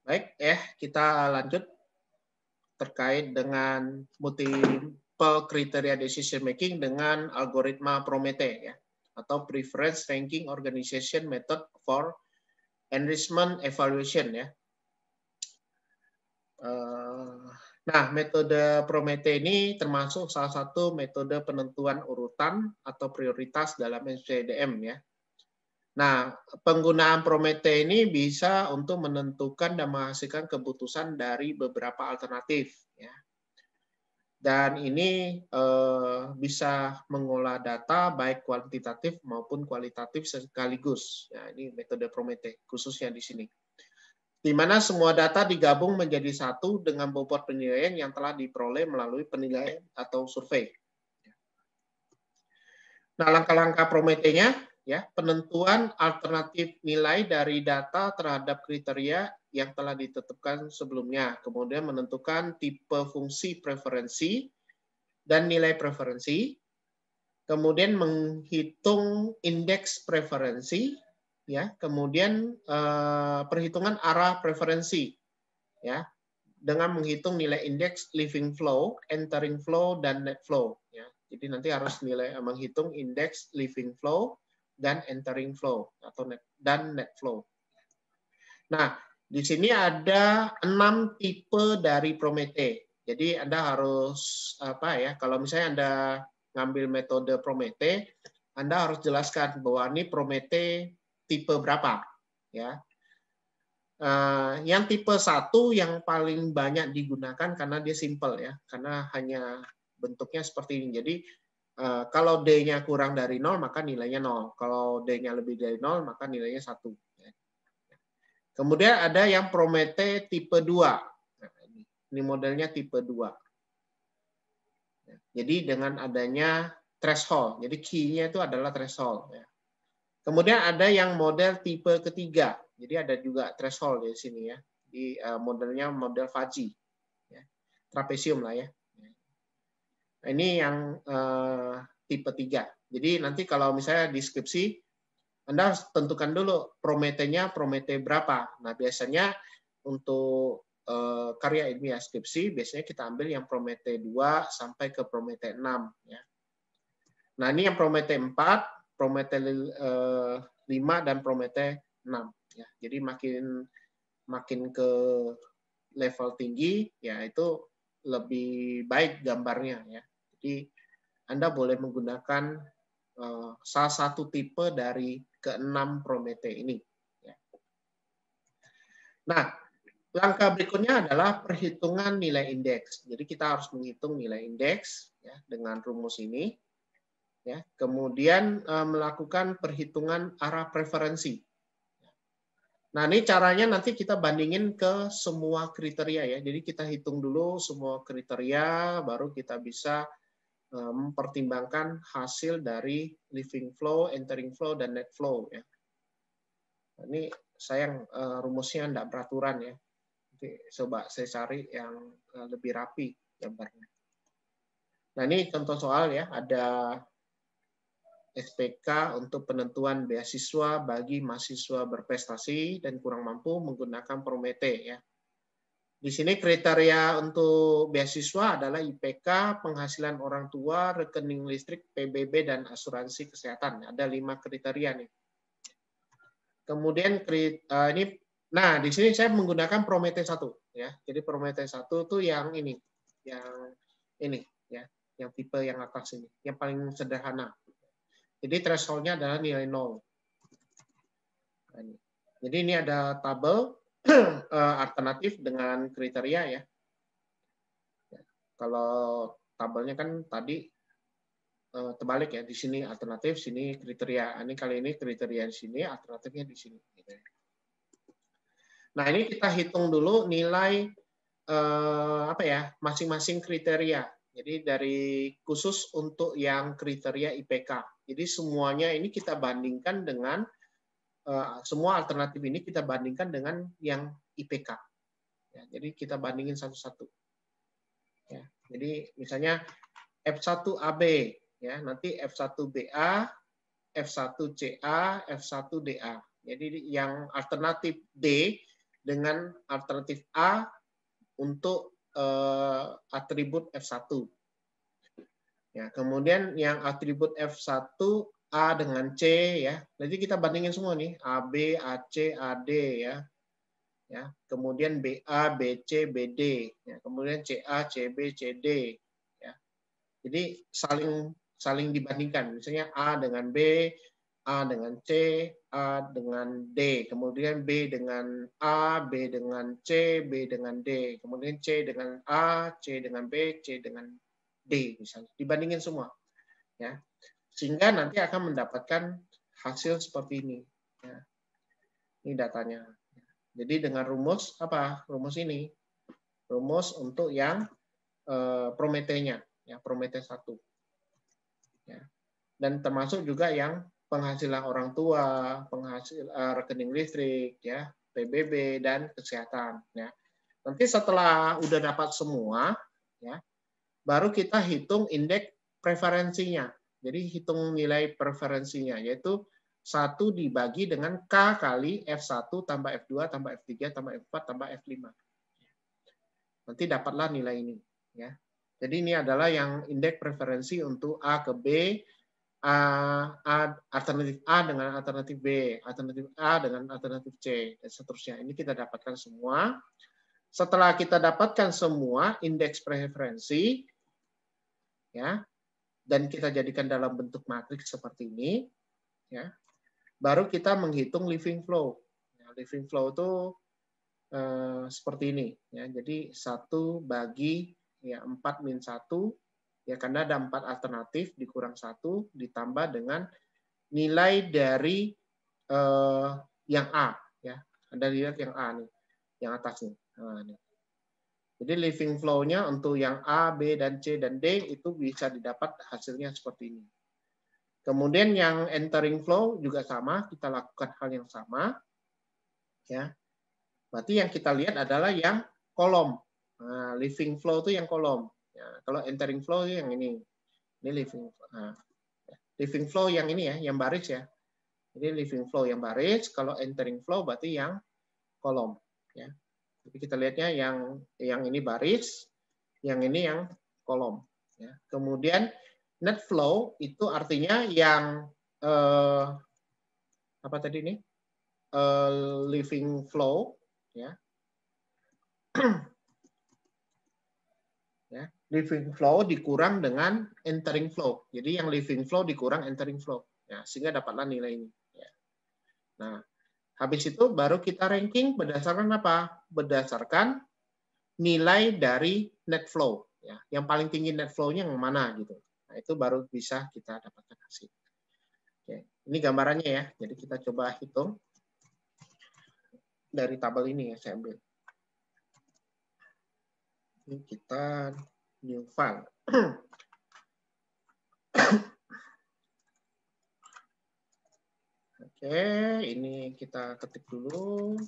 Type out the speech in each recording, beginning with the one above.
Baik, kita lanjut terkait dengan multiple criteria decision making dengan algoritma Promethe ya, atau preference ranking organization method for enrichment evaluation ya. Nah, metode Promethe ini termasuk salah satu metode penentuan urutan atau prioritas dalam SCDM ya. Nah, penggunaan Promethe ini bisa untuk menentukan dan menghasilkan keputusan dari beberapa alternatif ya. Dan ini bisa mengolah data baik kuantitatif maupun kualitatif sekaligus. Ya, ini metode Promethe khususnya di sini. Di mana semua data digabung menjadi satu dengan bobot penilaian yang telah diperoleh melalui penilaian atau survei. Nah, langkah-langkah Promethe-nya ya, penentuan alternatif nilai dari data terhadap kriteria yang telah ditetapkan sebelumnya, kemudian menentukan tipe fungsi preferensi dan nilai preferensi, kemudian menghitung indeks preferensi, ya, kemudian perhitungan arah preferensi, ya, dengan menghitung nilai indeks living flow, entering flow, dan net flow, ya. Jadi nanti harus menghitung indeks living flow dan entering flow atau net flow. Nah, di sini ada 6 tipe dari Promethe. Jadi Anda harus kalau misalnya Anda ngambil metode Promethe, Anda harus jelaskan bahwa ini Promethe tipe berapa, ya. Yang tipe 1 yang paling banyak digunakan karena dia simple ya, karena hanya bentuknya seperti ini. Jadi kalau D-nya kurang dari 0 maka nilainya 0. Kalau D-nya lebih dari 0 maka nilainya 1. Kemudian ada yang Promethe tipe 2. Nah, ini modelnya tipe 2. Jadi dengan adanya threshold. Jadi key-nya itu adalah threshold. Kemudian ada yang model tipe ketiga. Jadi ada juga threshold di sini ya. Di modelnya model Fuzzy. Trapesium lah ya. Nah, ini yang tipe 3. Jadi nanti kalau misalnya di skripsi, Anda harus tentukan dulu Promethe-nya Promethe berapa. Nah, biasanya untuk karya ilmiah skripsi, biasanya kita ambil yang Promethe 2 sampai ke Promethe 6. Ya. Nah, ini yang Promethe 4, Promethe 5, dan Promethe 6. Ya. Jadi makin ke level tinggi, ya itu lebih baik gambarnya. Ya. Jadi Anda boleh menggunakan salah satu tipe dari ke-6 Promethe ini. Ya. Nah, langkah berikutnya adalah perhitungan nilai indeks. Jadi kita harus menghitung nilai indeks ya, dengan rumus ini. Ya. Kemudian melakukan perhitungan arah preferensi. Nah, ini caranya nanti kita bandingin ke semua kriteria ya. Jadi kita hitung dulu semua kriteria, baru kita bisa mempertimbangkan hasil dari living flow, entering flow, dan net flow ya. Ini sayang rumusnya tidak beraturan ya. Nanti coba saya cari yang lebih rapi gambarnya. Nah, ini contoh soal ya, ada SPK untuk penentuan beasiswa bagi mahasiswa berprestasi dan kurang mampu menggunakan Promethe ya. Di sini kriteria untuk beasiswa adalah IPK, penghasilan orang tua, rekening listrik, PBB, dan asuransi kesehatan. Ada 5 kriteria nih. Kemudian ini, nah di sini saya menggunakan Promethe 1 ya. Jadi Promethe 1 itu yang ini ya, yang tipe yang atas ini, yang paling sederhana. Jadi threshold-nya adalah nilai 0. Jadi ini ada tabel alternatif dengan kriteria ya. Kalau tabelnya kan tadi terbalik ya, di sini alternatif, sini kriteria. Ini kali ini kriteria di sini, alternatifnya di sini. Nah, ini kita hitung dulu nilai masing-masing kriteria. Jadi dari khusus untuk yang kriteria IPK. Jadi semuanya ini kita bandingkan dengan semua alternatif ini kita bandingkan dengan yang IPK. Ya, jadi kita bandingin satu-satu. Ya, jadi misalnya F1AB, ya nanti F1BA, F1CA, F1DA. Jadi yang alternatif D dengan alternatif A untuk atribut F1. Ya, kemudian yang atribut F1 A dengan C ya. Nanti kita bandingin semua nih, AB, AC, AD ya. Ya, kemudian BA, BC, BD, ya, kemudian CA, CB, CD ya. Jadi saling dibandingkan. Misalnya A dengan B, A dengan C, A dengan D, kemudian B dengan A, B dengan C, B dengan D, kemudian C dengan A, C dengan B, C dengan D misalnya. Dibandingin semua ya. Sehingga nanti akan mendapatkan hasil seperti ini ya. Ini datanya. Jadi dengan rumus apa? Rumus ini. Rumus untuk yang Prometheus-nya, ya, Prometheus 1. Ya. Dan termasuk juga yang penghasilan orang tua, rekening listrik, ya, PBB dan kesehatan, ya. Nanti setelah udah dapat semua, ya, baru kita hitung indeks preferensinya. Jadi hitung nilai preferensinya, yaitu 1 dibagi dengan K kali F1 tambah F2 tambah F3 tambah F4 tambah F5. Nanti dapatlah nilai ini. Ya. Jadi ini adalah yang indeks preferensi untuk A ke B, alternatif A dengan alternatif B, alternatif A dengan alternatif C, dan seterusnya. Ini kita dapatkan semua. Setelah kita dapatkan semua indeks preferensi, ya, dan kita jadikan dalam bentuk matriks seperti ini, ya, baru kita menghitung living flow. Ya, living flow itu seperti ini. Ya, jadi 1 bagi ya 4 min 1, ya, karena ada 4 alternatif dikurang 1 ditambah dengan nilai dari yang A. Ya. Anda lihat yang A nih, yang atas nih. Nah, nih. Jadi living flow-nya untuk yang A, B, dan C, dan D itu bisa didapat hasilnya seperti ini. Kemudian yang entering flow juga sama, kita lakukan hal yang sama. Ya. Berarti yang kita lihat adalah yang kolom. Nah, living flow itu yang kolom. Ya, kalau entering flow itu yang ini. Ini living flow. Nah, living flow yang ini ya, yang baris ya. Jadi living flow yang baris, kalau entering flow berarti yang kolom. Ya. Jadi kita lihatnya yang ini baris, yang ini yang kolom. Ya. Kemudian net flow itu artinya yang apa tadi ini? Living flow, ya. Ya, living flow dikurang dengan entering flow. Jadi yang living flow dikurang entering flow. Ya, sehingga dapatlah nilai ini. Ya. Nah, habis itu baru kita ranking berdasarkan apa? Berdasarkan nilai dari net flow. Ya. Yang paling tinggi net flow-nya yang mana gitu. Nah, itu baru bisa kita dapatkan hasil. Oke. Ini gambarannya ya. Jadi kita coba hitung dari tabel ini ya saya ambil. Ini kita new file. Oke, ini kita ketik dulu.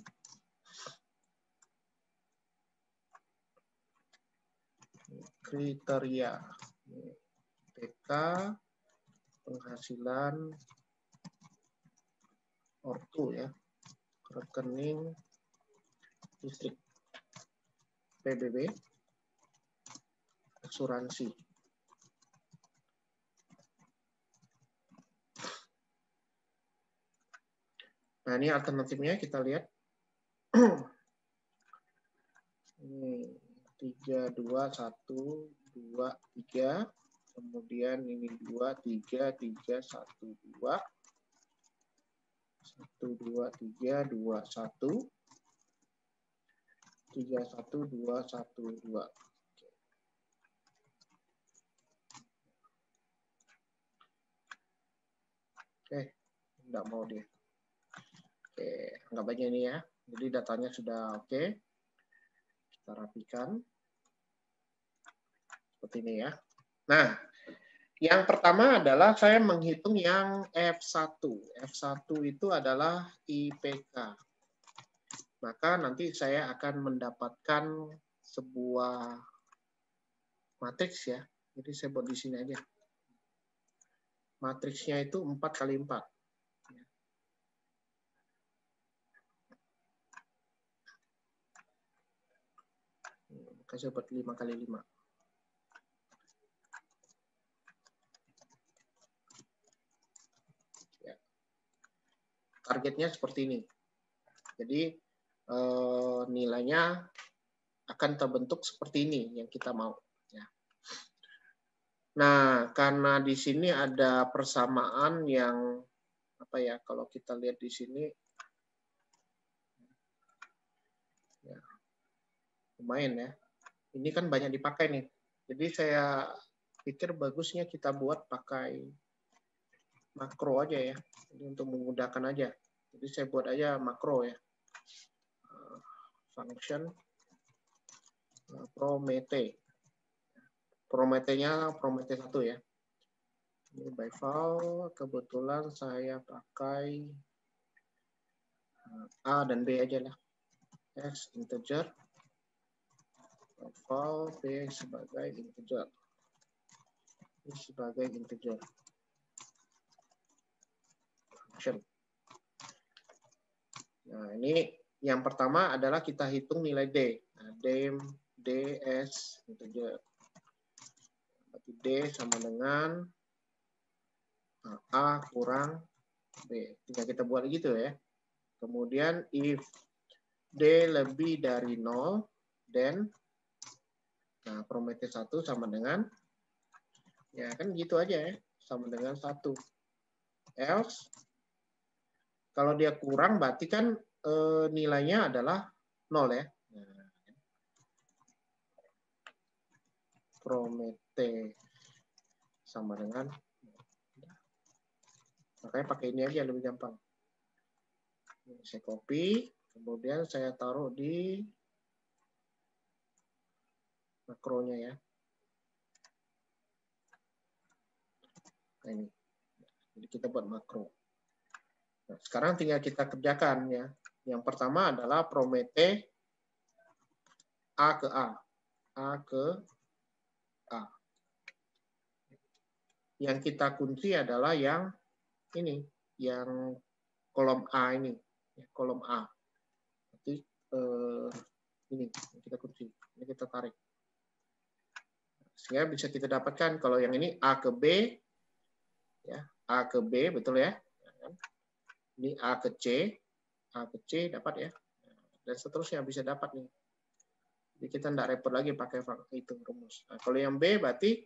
Kriteria PK penghasilan ortu ya, rekening listrik, PBB, asuransi. Nah, ini alternatifnya kita lihat. Ini 3, 2, 1, 2, 3. Kemudian ini 2, 3, 3, 1, 2. 1, 2, 3, 2, 1. 3, 1, 2, 1, 2. Oke, enggak mau dia. Oke, anggap aja ini ya. Jadi datanya sudah oke. Kita rapikan. Seperti ini ya. Nah, yang pertama adalah saya menghitung yang F1. F1 itu adalah IPK. Maka nanti saya akan mendapatkan sebuah matriks ya. Jadi saya buat di sini aja. Matriksnya itu 4 kali 4. Kasih buat 5 kali 5. Ya. Targetnya seperti ini. Jadi nilainya akan terbentuk seperti ini yang kita mau. Ya. Nah, karena di sini ada persamaan yang apa ya? Kalau kita lihat di sini, ya, lumayan ya. Ini kan banyak dipakai nih. Jadi saya pikir bagusnya kita buat pakai makro aja ya. Jadi untuk memudahkan aja. Jadi saya buat aja makro ya. Function Promete. Promete-nya Promete 1 ya. Ini by default kebetulan saya pakai A dan B aja lah. X integer, default B sebagai integer. Ini sebagai integer. Function. Nah, ini yang pertama adalah kita hitung nilai D. Nah, DS integer. Berarti D sama dengan A kurang B. Tinggal kita buat gitu ya. Kemudian if D lebih dari 0, then nah Promete 1 sama dengan, ya kan gitu aja ya, sama dengan 1. Else, kalau dia kurang berarti kan nilainya adalah 0 ya. Nah, Promete sama dengan, makanya pakai ini aja lebih gampang. Saya copy, kemudian saya taruh di makronya ya. Nah, ini. Jadi kita buat makro. Nah, sekarang tinggal kita kerjakan ya. Yang pertama adalah Promete A ke A. A ke A. Yang kita kunci adalah yang ini, yang kolom A ini. Ya, kolom A. Berarti ini kita kunci. Ini kita tarik. Sehingga bisa kita dapatkan kalau yang ini A ke B, ya A ke B, betul ya. Ini A ke C dapat ya. Dan seterusnya bisa dapat nih. Jadi kita tidak repot lagi pakai hitung rumus. Nah, kalau yang B berarti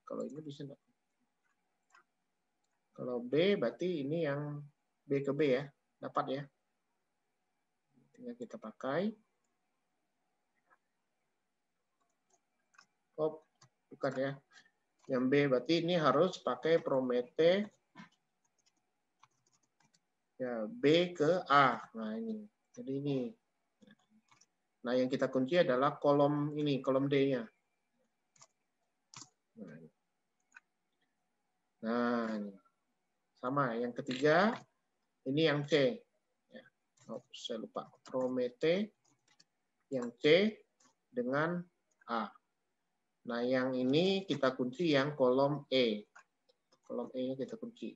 kalau ini bisa enggak? Kalau B berarti ini yang B ke B ya, dapat ya. Tinggal kita pakai. Oh, bukan ya. Yang B berarti ini harus pakai Promete ya B ke A. Nah ini. Jadi ini. Nah yang kita kunci adalah kolom ini, kolom D-nya. Nah ini. Sama. Yang ketiga ini yang C. Ya. Oh, saya lupa. Promete yang C dengan A. Nah, yang ini kita kunci yang kolom E. Kolom E kita kunci.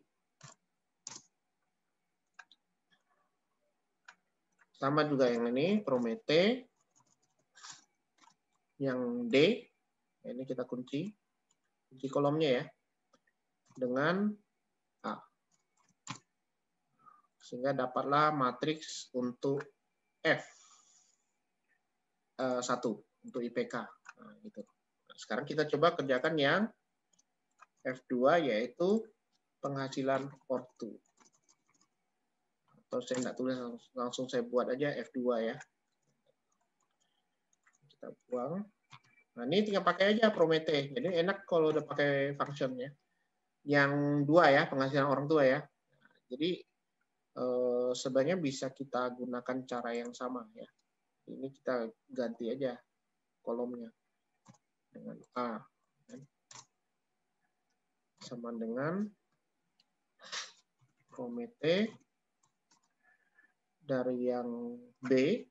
Sama juga yang ini, Promete. Yang D, ini kita kunci. Kunci kolomnya ya. Dengan A. Sehingga dapatlah matriks untuk F1 untuk IPK. Nah, gitu. Sekarang kita coba kerjakan yang F2 yaitu penghasilan ortu. Atau saya tidak tulis langsung saya buat aja F2 ya. Kita buang. Nah ini tinggal pakai aja Promete. Jadi enak kalau udah pakai functionnya. Yang 2 ya penghasilan orang tua ya. Jadi sebenarnya bisa kita gunakan cara yang sama ya. Ini kita ganti aja kolomnya dengan A. Sama dengan Promete dari yang B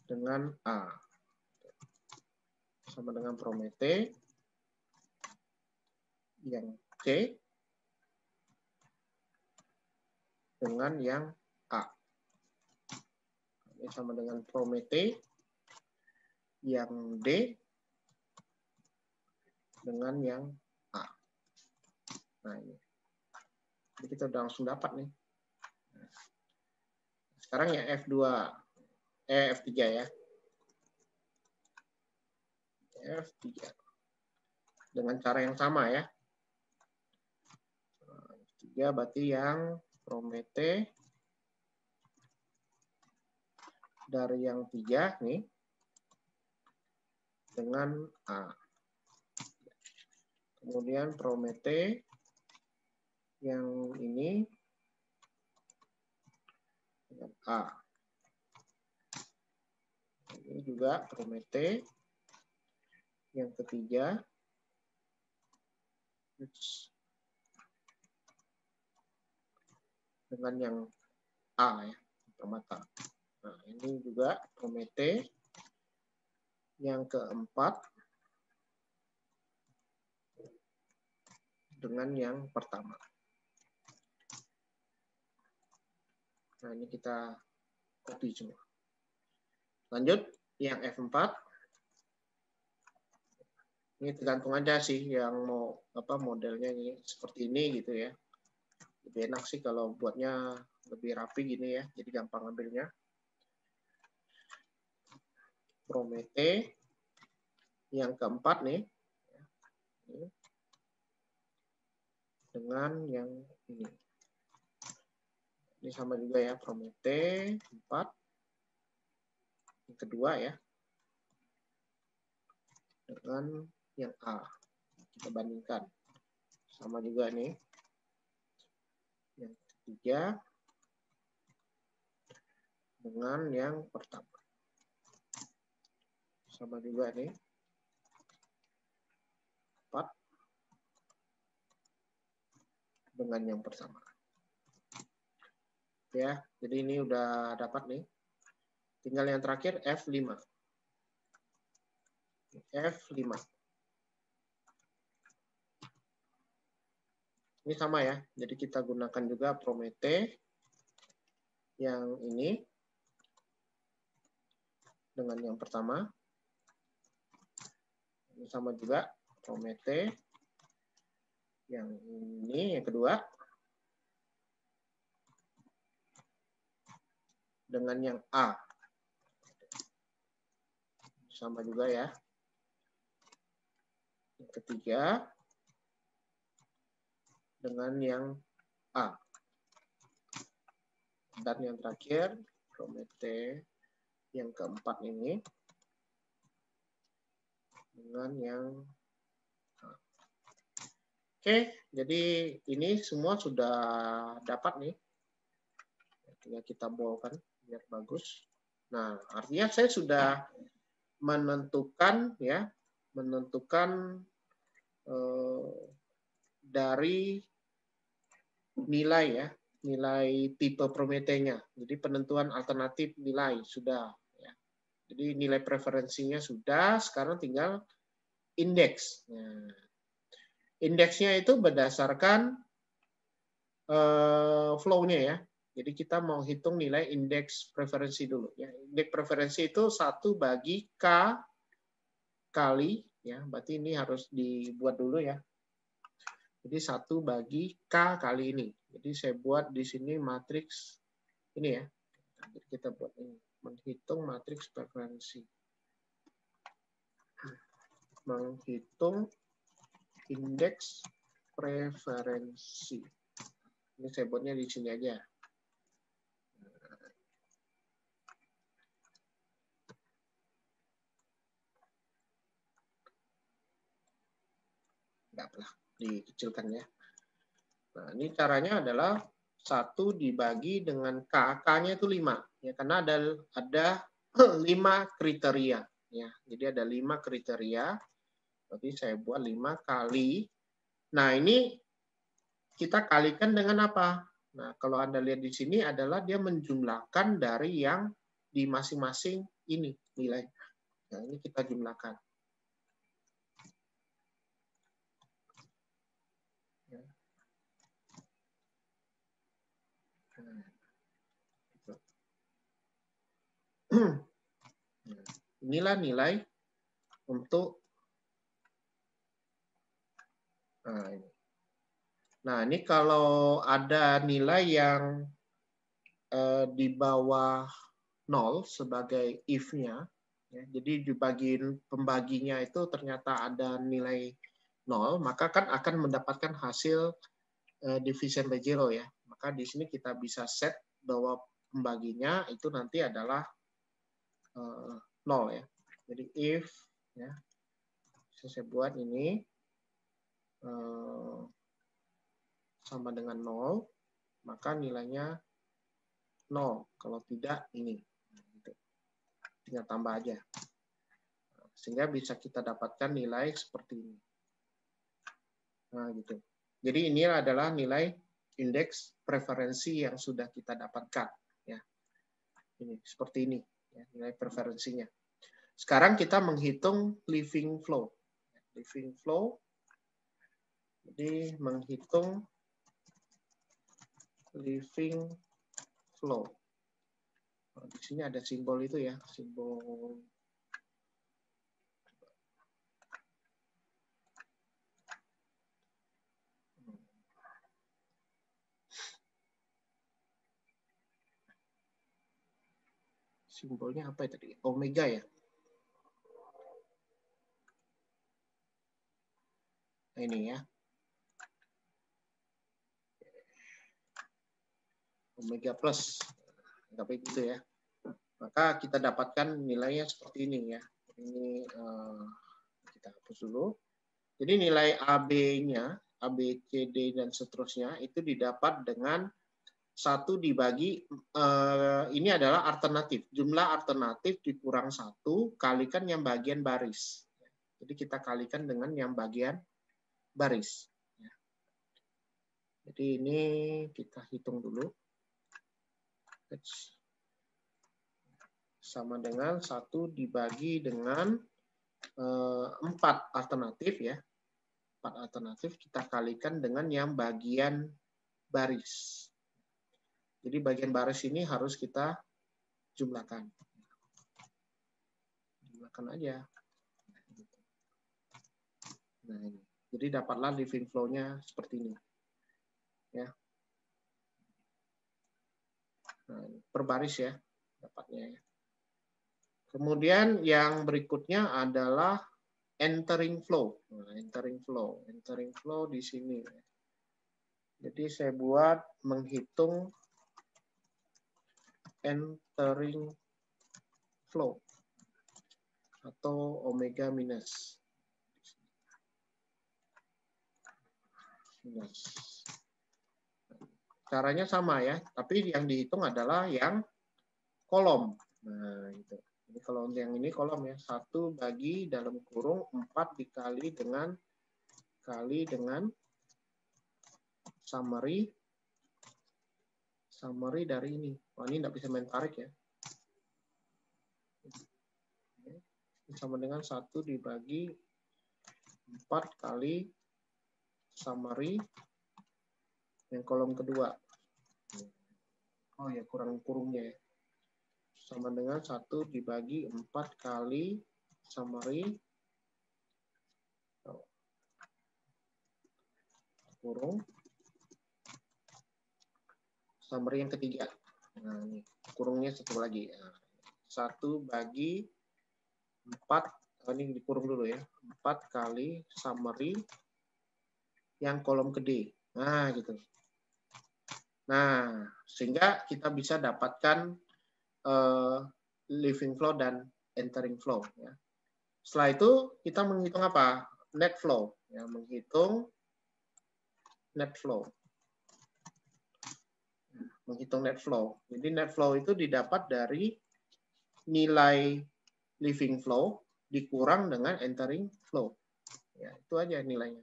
dengan A. Sama dengan Promete yang C dengan yang A. Ini sama dengan Promete. Yang D dengan yang A. Nah, ini. Jadi kita udah langsung dapat nih. Sekarang ya F3 ya. F3. Dengan cara yang sama ya. F3 berarti yang Promete dari yang 3 nih dengan A. Kemudian Promete yang ini dengan A. Ini juga Promete yang ketiga dengan yang A ya, mata. Nah, ini juga Promete yang keempat dengan yang pertama. Nah, ini kita copy semua. Lanjut, yang F4. Ini tergantung aja sih yang mau modelnya ini seperti ini gitu ya. Lebih enak sih kalau buatnya lebih rapi gini ya, jadi gampang ambilnya. Promete yang keempat nih dengan yang ini. Ini sama juga ya, Promete 4. Yang kedua ya. Dengan yang A. Kita bandingkan. Sama juga nih. Yang ketiga dengan yang pertama. Sama juga nih. 4 dengan yang pertama. Ya, jadi ini udah dapat nih. Tinggal yang terakhir F5. F5. Ini sama ya. Jadi kita gunakan juga Promete yang ini dengan yang pertama. Ini sama juga Promete yang ini yang kedua dengan yang A. Sama juga ya. Yang ketiga dengan yang A. Dan yang terakhir Promete yang keempat ini dengan yang A. Oke, jadi ini semua sudah dapat nih. Tinggal kita bolkan biar bagus. Nah, artinya saya sudah menentukan dari nilai ya, nilai tipe Prometenya. Jadi penentuan alternatif nilai sudah ya. Jadi nilai preferensinya sudah, sekarang tinggal indeks. Nah, indeksnya itu berdasarkan flow-nya ya. Jadi kita mau hitung nilai indeks preferensi dulu ya. Indeks preferensi itu 1 bagi K kali ya, berarti ini harus dibuat dulu ya. Jadi 1 bagi K kali ini. Jadi saya buat di sini matriks ini ya. Jadi kita buat ini, menghitung matriks preferensi. Menghitung indeks preferensi. Ini saya buatnya di sini aja. Enggak lah, dikecilkan ya. Nah, ini caranya adalah 1 dibagi dengan K. K-nya itu 5. Ya, karena ada 5 kriteria. Ya, jadi ada 5 kriteria. Berarti saya buat 5 kali. Nah, ini kita kalikan dengan apa? Nah, kalau Anda lihat di sini adalah dia menjumlahkan dari yang di masing-masing ini nilai. Nah, ini kita jumlahkan. Inilah nilai untuk nah, ini kalau ada nilai yang di bawah 0 sebagai if-nya, ya, jadi di bagian pembaginya itu ternyata ada nilai 0, maka kan akan mendapatkan hasil division by zero ya. Maka di sini kita bisa set bahwa pembaginya itu nanti adalah 0 ya. Jadi if ya, bisa saya buat ini sama dengan 0, maka nilainya 0. Kalau tidak ini. Tinggal tambah aja. Sehingga bisa kita dapatkan nilai seperti ini. Nah, gitu. Jadi ini adalah nilai indeks preferensi yang sudah kita dapatkan. Ya. Ini seperti ini, ya, nilai preferensinya. Sekarang kita menghitung living flow. Living flow. Jadi menghitung living flow. Di sini ada simbol itu ya, simbol simbolnya apa ya tadi? Omega ya. Nah, ini ya. Omega plus. Tapi itu ya. Maka kita dapatkan nilainya seperti ini ya. Ini kita hapus dulu. Jadi nilai AB-nya, A, B, C, D, dan seterusnya itu didapat dengan 1 dibagi, ini adalah alternatif. Jumlah alternatif dikurang 1, kalikan yang bagian baris. Jadi kita kalikan dengan yang bagian baris. Jadi ini kita hitung dulu. Sama dengan 1 dibagi dengan 4 alternatif ya. 4 alternatif kita kalikan dengan yang bagian baris. Jadi bagian baris ini harus kita jumlahkan. Jumlahkan aja. Nah, ini. Jadi dapatlah living flow-nya seperti ini. Ya. Nah, per baris ya dapatnya ya. Kemudian yang berikutnya adalah entering flow. Nah, entering flow di sini. Jadi saya buat menghitung entering flow atau omega minus. Caranya sama ya, tapi yang dihitung adalah yang kolom. Nah, itu. Ini kalau yang ini kolom ya, 1 bagi dalam kurung 4 dikali dengan summary dari ini. Wah, ini tidak bisa main tarik ya. Sama dengan 1 dibagi 4 kali summary yang kolom kedua. Oh ya, kurang kurungnya ya. Sama dengan 1 dibagi 4 kali summary kurung summary yang ketiga. Nah, ini kurungnya satu lagi. 1 bagi 4, ini dikurung dulu ya. 4 kali summary yang kolom gede. Nah, gitu. Nah, sehingga kita bisa dapatkan living flow dan entering flow. Ya. Setelah itu kita menghitung apa? Net flow. Ya, menghitung net flow. Menghitung net flow. Jadi net flow itu didapat dari nilai living flow dikurang dengan entering flow. Ya, itu aja nilainya.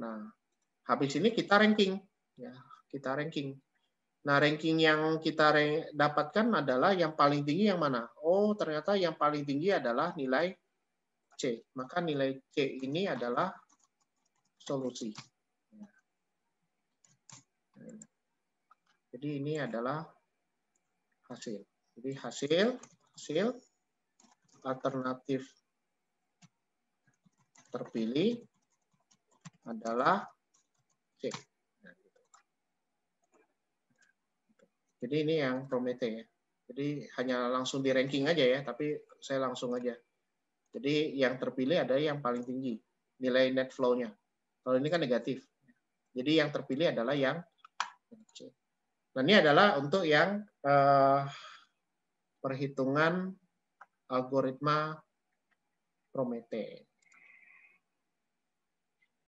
Nah, habis ini kita ranking. Ya, kita ranking. Nah, ranking yang kita dapatkan adalah yang paling tinggi yang mana? Oh, ternyata yang paling tinggi adalah nilai C. Maka nilai C ini adalah solusi. Jadi ini adalah hasil. Jadi hasil alternatif terpilih adalah C. Jadi ini yang Prometheus ya. Jadi hanya langsung di ranking aja ya, tapi saya langsung aja. Jadi yang terpilih adalah yang paling tinggi nilai net flow-nya. Kalau ini kan negatif. Jadi yang terpilih adalah yang C. Nah ini adalah untuk yang perhitungan algoritma Prometheus.